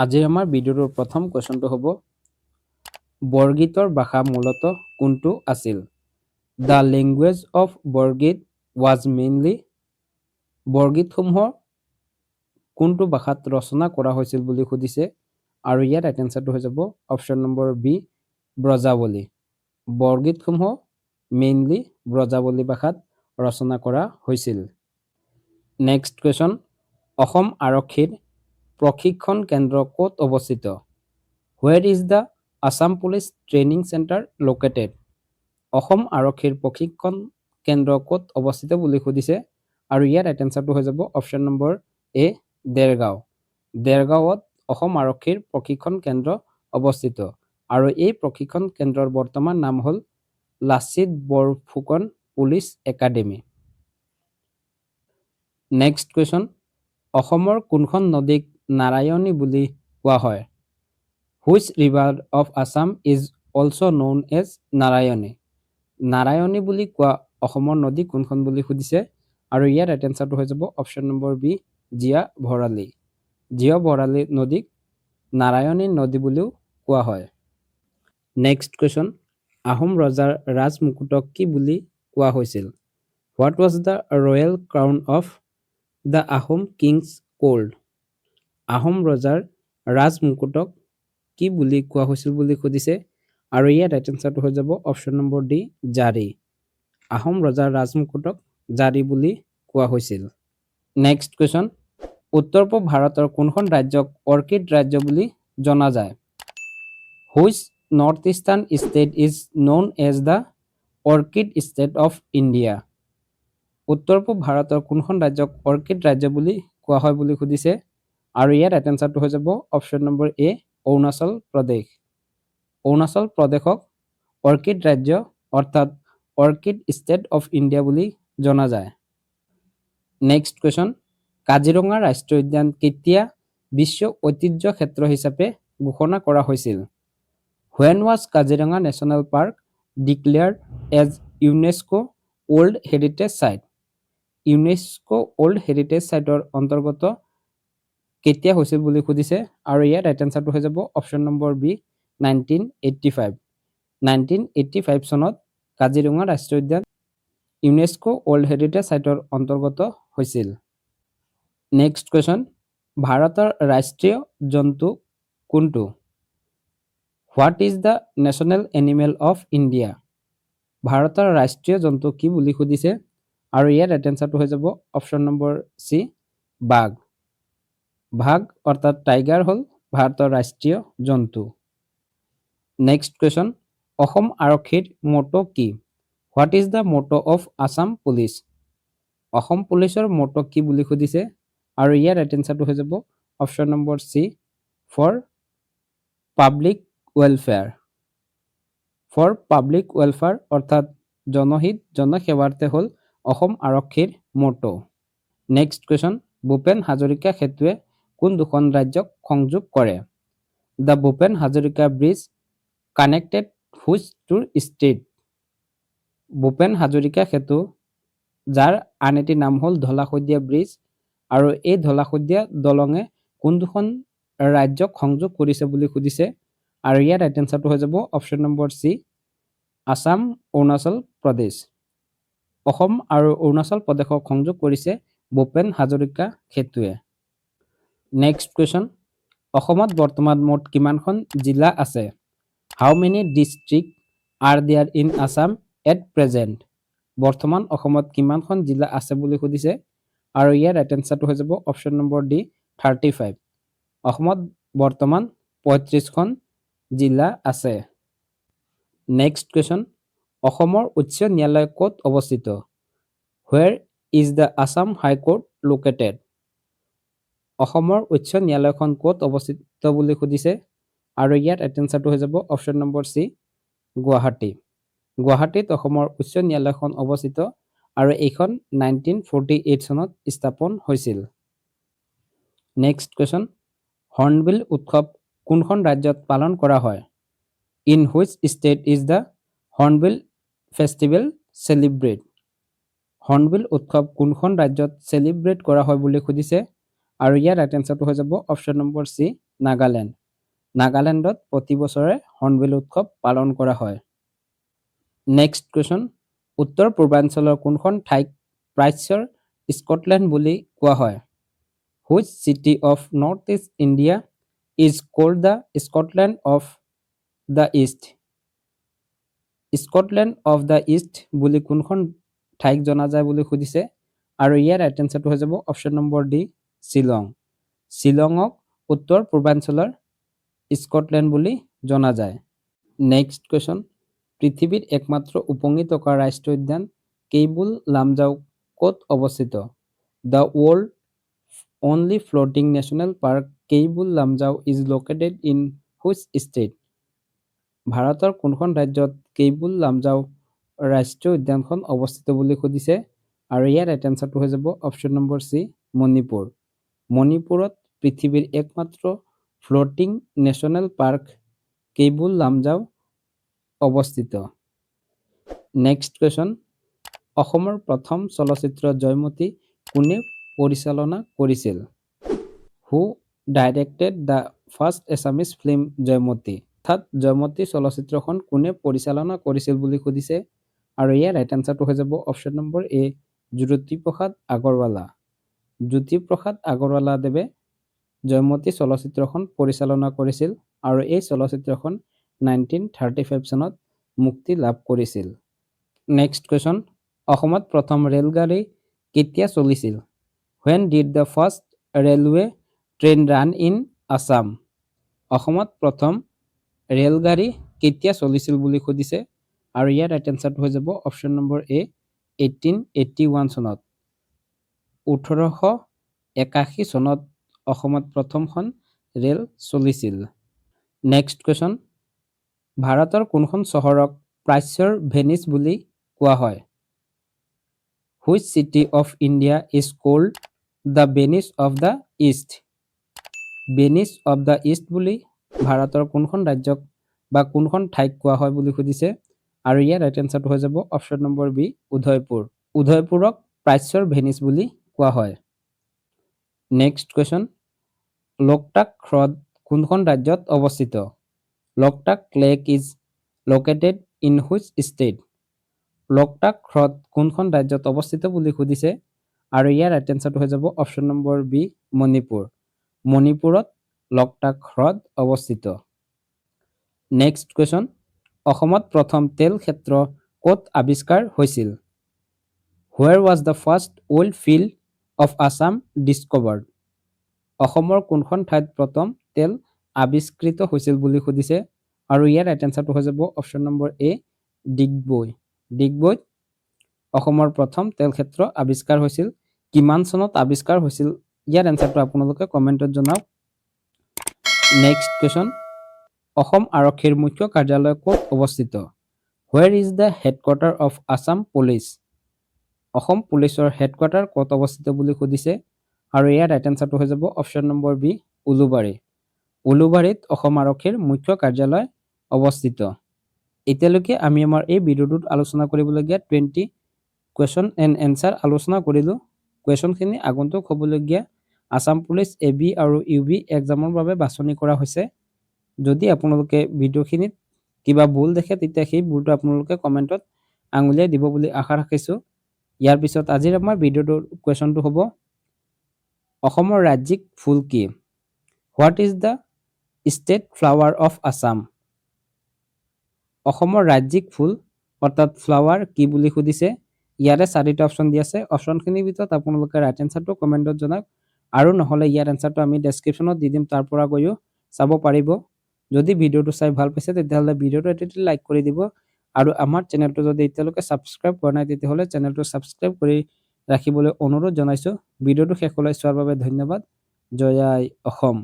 আজিৰ আমাৰ ভিডিঅ'ৰ প্ৰথম কুৱেশ্যনটো হ'ব বৰগীতৰ ভাষা মূলতঃ কোনটো আছিল? The language of Borgeet was mainly বৰগীতসমূহ কোনটো ভাষাত ৰচনা কৰা হৈছিল বুলি সুধিছে আৰু ইয়াৰ ৰাইট এনসাৰটো হৈ যাব অপশ্যন নম্বৰ বি ব্ৰজাৱলী। বৰগীতসমূহ মেইনলি ব্ৰজাৱলী ভাষাত ৰচনা কৰা হৈছিল। নেক্সট কুৱেশ্যন, অসম আৰক্ষীৰ প্ৰশিক্ষণ কেন্দ্ৰ ক'ত অৱস্থিত? Where is the Assam Police Training Center located? Assam আৰক্ষীৰ প্ৰশিক্ষণ কেন্দ্ৰ ক'ত অৱস্থিত বুলি সুধিছে আৰু ইয়াৰ ৰাইট এনসাৰটো হৈ যাব অপশ্যন নম্বৰ এ দেৰগাঁও। দেৰগাঁৱত অসম আৰক্ষীৰ প্ৰশিক্ষণ কেন্দ্ৰ অৱস্থিত আৰু এই প্ৰশিক্ষণ কেন্দ্ৰৰ বৰ্তমান নাম হ'ল Lachit Borphukan police academy. Next question, অসমৰ কোনখন নদীক নাৰায়ণী বুলি কোৱা হয়? Which river of Assam is also known as Narayani? Narayani বুলি কোৱা অসমৰ নদী কোনখন বুলি সুধিছে আৰু ইয়াৰ ৰাইট এনসাৰটো হৈ যাব অপশ্যন নম্বৰ বি জিয়া ভৰালী। জিয়া ভৰালী নদীক নাৰায়ণী নদী বুলিও কোৱা হয়। নেক্সট কুৱেশ্যন, আহোম ৰজাৰ ৰাজমুকুটক কি বুলি কোৱা হৈছিল? What was the royal crown of the Ahom kings called? Ahom ৰজাৰ ৰাজমুকুটক কি বুলি কোৱা হৈছিল বুলি সুধিছে আৰু ইয়াৰ ৰাইট এনসাৰটো হৈ যাব অপশ্যন নম্বৰ ডি জাৰি। আহোম ৰজাৰ ৰাজমুকুটক জাৰি বুলি কোৱা হৈছিল। নেক্সট কুৱেশ্যন, উত্তৰ পূব ভাৰতৰ কোনখন ৰাজ্যক অৰ্কিড ৰাজ্য বুলি জনা যায়? Which northeastern state is known as the orchid state of India? উত্তৰ পূব ভাৰতৰ কোনখন ৰাজ্যক অৰ্কিড ৰাজ্য বুলি কোৱা হয় বুলি সুধিছে আৰু ইয়াৰ ৰাইট এনসাৰটো হৈ যাব অপশ্যন নম্বৰ এ অৰুণাচল প্ৰদেশ। অৰুণাচল প্ৰদেশক অৰ্কিড ৰাজ্য অৰ্থাৎ অৰ্কিড ষ্টেট অফ ইণ্ডিয়া বুলি জনা যায়। নেক্সট কুৱেশ্যন, কাজিৰঙা ৰাষ্ট্ৰীয় উদ্যান কেতিয়া বিশ্ব ঐতিহ্য ক্ষেত্ৰ হিচাপে ঘোষণা কৰা হৈছিল? When was Kaziranga national park declared as UNESCO World Heritage Site? UNESCO world heritage সাইটৰ অন্তৰ্গত কেতিয়া হৈছিল বুলি সুধিছে আৰু ইয়াৰ ৰাইট এনসাৰটো হৈ যাব অপশ্যন নম্বৰ বি 1985। 1985 চনত কাজিৰঙা ৰাষ্ট্ৰীয় উদ্যান ইউনেস্কো ৱৰ্ল্ড হেৰিটেজ সাইটৰ অন্তৰ্গত হৈছিল। নেক্সট কুৱেশ্যন, ভাৰতৰ ৰাষ্ট্ৰীয় জন্তু কোনটো? What is the national animal of India? ভাৰতৰ ৰাষ্ট্ৰীয় জন্তু কি বুলি সুধিছে আৰু ইয়াৰ ৰাইট এনসাৰটো হৈ যাব অপশ্যন নম্বৰ চি বাঘ। বাঘ অৰ্থাৎ টাইগাৰ হ'ল ভাৰতৰ ৰাষ্ট্ৰীয় জন্তু। নেক্সট কুৱেশ্যন, অসম আৰক্ষীৰ মটো কি? What is the motto of Assam police? Assam পুলিচৰ মটো কি বুলি সুধিছে আৰু ইয়াৰ ৰাইট এনসাৰটো হৈ যাব option number C for public welfare. For public welfare অৰ্থাৎ জনহিত জনসেৱাৰ্থে হ'ল অসম আৰক্ষীৰ motto. Next question, Bhupen Hazarika সেতুৱে কোন দুখন ৰাজ্যক সংযোগ কৰে? The Bhupen Hazarika bridge connected which two state? Bhupen Hazarika Setu যাৰ আন এটি নাম হ'ল ধলা-শদিয়া ব্ৰিজ আৰু এই ধলা-শদিয়া দলঙে কোন দুখন ৰাজ্যক সংযোগ কৰিছে বুলি সুধিছে আৰু ইয়াৰ ৰাইট এনসাৰটো হৈ যাব option number C Assam Arunachal Pradesh. Assam আৰু অৰুণাচল প্ৰদেশক সংযোগ কৰিছে ভূপেন হাজৰিকা সেতুৱে। নেক্সট কুৱেশ্যন, অসমত বৰ্তমান মুঠ কিমানখন জিলা আছে? How many district are there in Assam at present? বৰ্তমান অসমত কিমানখন জিলা আছে বুলি সুধিছে আৰু ইয়াৰ ৰাইট এনসাৰটো হৈ যাব অপশ্যন নম্বৰ ডি 35। অসমত বৰ্তমান 35খন জিলা আছে। নেক্সট কুৱেশ্যন, অসমৰ উচ্চ ন্যায়ালয় ক'ত অৱস্থিত? Where is the Assam High Court located? অসমৰ উচ্চ ন্যায়ালয়খন ক'ত অৱস্থিত বুলি সুধিছে আৰু ইয়াত ৰাইট এনসাৰটো হৈ যাব অপশ্যন নম্বৰ চি গুৱাহাটী। গুৱাহাটীত অসমৰ উচ্চ ন্যায়ালয়খন অৱস্থিত আৰু এইখন 1948 চনত স্থাপন হৈছিল। নেক্সট কুৱেশ্যন, হৰ্ণবিল উৎসৱ কোনখন ৰাজ্যত পালন কৰা হয়? In which state is the hornbill festival celebrate? Hornbill উৎসৱ কোনখন ৰাজ্যত চেলিব্ৰেট কৰা হয় বুলি সুধিছে আৰু ইয়াৰ ৰাইট এনসাৰটো হৈ যাব অপশ্যন নম্বৰ চি নাগালেণ্ড। নাগালেণ্ডত প্ৰতি বছৰে হৰ্ণবিল উৎসৱ পালন কৰা হয়। নেক্সট কুৱেশ্যন, উত্তৰ পূৰ্বাঞ্চলৰ কোনখন ঠাইক প্ৰাচ্যৰ স্কটলেণ্ড বুলি কোৱা হয়? Which city of north east India is called the Scotland of the east? Scotland of the east বুলি কোনখন ঠাইক জনা যায় বুলি সুধিছে, আৰু ইয়াৰ ৰাইট এনচাৰটো হৈ যাব অপশ্যন নম্বৰ ডি, শ্বিলং। শ্বিলঙক উত্তৰ পূৰ্বাঞ্চলৰ স্কটলেণ্ড বুলি জনা যায়। নেক্সট কুৱেশ্যন, পৃথিৱীৰ একমাত্ৰ ওপঙি থকা ৰাষ্ট্ৰীয় উদ্যান কেইবুল লামজাও ক'ত অৱস্থিত? The world only floating national park Keibul Lamjao is located in which state? ভাৰতৰ কোনখন ৰাজ্যত কেইবুল লামজাও ৰাষ্ট্ৰীয় উদ্যানখন অৱস্থিত বুলি সুধিছে, আৰু ইয়াৰ ৰাইট এনচাৰটো হৈ যাব অপশ্যন নম্বৰ চি, মণিপুৰ। মণিপুৰত পৃথিৱীৰ একমাত্ৰ floating national park Keibul Lamjao অৱস্থিত। নেক্সট কুৱেশ্যন, অসমৰ প্ৰথম চলচ্চিত্ৰ জয়মতী কোনে পৰিচালনা কৰিছিল? Who directed the first Assamese film Joymoti? অৰ্থাৎ জয়মতী চলচ্চিত্ৰখন কোনে পৰিচালনা কৰিছিল বুলি সুধিছে, আৰু ইয়াৰ ৰাইট এনচাৰটো হৈ যাব অপশ্যন নম্বৰ এ, জ্যোতিপ্ৰসাদ আগৰৱালা। জ্যোতিপ্ৰসাদ আগৰৱালাদেৱে জয়মতী চলচ্চিত্ৰখন পৰিচালনা কৰিছিল, আৰু এই চলচ্চিত্ৰখন 1935 চনত মুক্তি লাভ কৰিছিল। নেক্সট কুৱেশ্যন, অসমত প্ৰথম ৰেলগাড়ী কেতিয়া চলিছিল? When did the first railway train run in Assam? অসমত প্ৰথম ৰেলগাড়ী কেতিয়া চলিছিল বুলি সুধিছে, আৰু ইয়াৰ ৰাইট এনচাৰটো হৈ যাব অপশ্যন নম্বৰ এ, 1881 চনত। 1881 চনত অসমত প্ৰথমখন ৰেল চলিছিল। নেক্সট কুৱেশ্যন, ভাৰতৰ কোনখন চহৰক প্ৰাচ্যৰ ভেনিচ বুলি কোৱা হয়? Which city of India is called the Venice of the east? Venice of the east বুলি ভাৰতৰ কোনখন ৰাজ্যক বা কোনখন ঠাইক কোৱা হয় বুলি সুধিছে, আৰু ইয়াৰ ৰাইট এনচাৰটো হৈ যাব অপশ্যন নম্বৰ বি, উদয়পুৰ। উদয়পুৰক প্ৰাচ্যৰ ভেনিচ বুলি কোৱা হয়। নেক্সট কুৱেশ্যন, লোকটাক হ্ৰদ কোনখন ৰাজ্যত অৱস্থিত? Loktak lake is located in which state? Loktak হ্ৰদ কোনখন ৰাজ্যত অৱস্থিত বুলি সুধিছে, আৰু ইয়াৰ ৰাইট এনচাৰটো হৈ যাব অপশ্যন নম্বৰ বি, মণিপুৰ। মণিপুৰত লোকটাক হ্ৰদ অৱস্থিত। নেক্সট কুৱেশ্যন, অসমত প্ৰথম তেল ক্ষেত্ৰ ক'ত আৱিষ্কাৰ হৈছিল? Where was the first oil field of Assam discovered? অসমৰ কোনখন ঠাইত প্ৰথম তেল আৱিষ্কৃত হৈছিল বুলি সুধিছে, আৰু ইয়াৰ ৰাইট এনচাৰটো হৈ যাব অপশ্যন নম্বৰ এ, ডিগবৈ। ডিগবৈত অসমৰ প্ৰথম তেল ক্ষেত্ৰ আৱিষ্কাৰ হৈছিল। কিমান চনত আৱিষ্কাৰ হৈছিল, ইয়াৰ এনচাৰটো আপোনালোকে কমেণ্টত জনাওক। নেক্সট কুৱেশ্যন, অসম আৰক্ষীৰ মুখ্য কাৰ্যালয় ক'ত অৱস্থিত? Where is the headquarter of Assam Police? Assam পুলিচৰ হেডকোৱাৰ্টাৰ ক'ত অৱস্থিত বুলি সুধিছে, আৰু ইয়াৰ ৰাইট এনচাৰটো হৈ যাব অপশ্যন নম্বৰ বি, উলুবাৰী। উলুবাৰীত অসম আৰক্ষীৰ মুখ্য কাৰ্যালয় অৱস্থিত। এতিয়ালৈকে আমি আমাৰ এই ভিডিঅ'টোত আলোচনা কৰিবলগীয়া 20 কুৱেশ্যন এণ্ড এনচাৰ আলোচনা কৰিলোঁ। কুৱেশ্যনখিনি আগন্তুক হ'বলগীয়া আছাম পুলিচ AB আৰু UB এক্সামৰ বাবে বাছনি কৰা হৈছে। যদি আপোনালোকে ভিডিঅ'খিনিত কিবা ভুল দেখে, তেতিয়া সেই ভুলটো আপোনালোকে কমেণ্টত আঙুলিয়াই দিব বুলি আশা ৰাখিছোঁ। ইয়াৰ পিছত আজিৰ আমাৰ ভিডিঅ'টোৰ কুৱেশ্যনটো হ'ব, অসমৰ ৰাজ্যিক ফুল কি? What is the state flower of Assam? অসমৰ ৰাজ্যিক ফুল অৰ্থাৎ ফ্লাৱাৰ কি বুলি সুধিছে। ইয়াৰে 4টা অপশ্যন দি আছে। অপশ্যনখিনিৰ ভিতৰত আপোনালোকে ৰাইট এনচাৰটো কমেণ্টত জনাওক, আৰু নহ'লে ইয়াৰ এনচাৰটো আমি ডেছক্ৰিপশ্যনত দি দিম, তাৰ পৰা গৈও চাব পাৰিব। যদি ভিডিঅ'টো চাই ভাল পাইছে, তেতিয়াহ'লে ভিডিঅ'টো এটা লাইক কৰি দিব, আৰু আমাৰ চেনেলটো যদি এতিয়ালৈকে ছাবস্ক্ৰাইব কৰা নাই, তেতিয়াহ'লে চেনেলটো ছাবস্ক্ৰাইব কৰি ৰাখিবলৈ অনুৰোধ জনাইছোঁ। ভিডিঅ'টো শেষলৈ চোৱাৰ বাবে ধন্যবাদ। জয় আই অসম।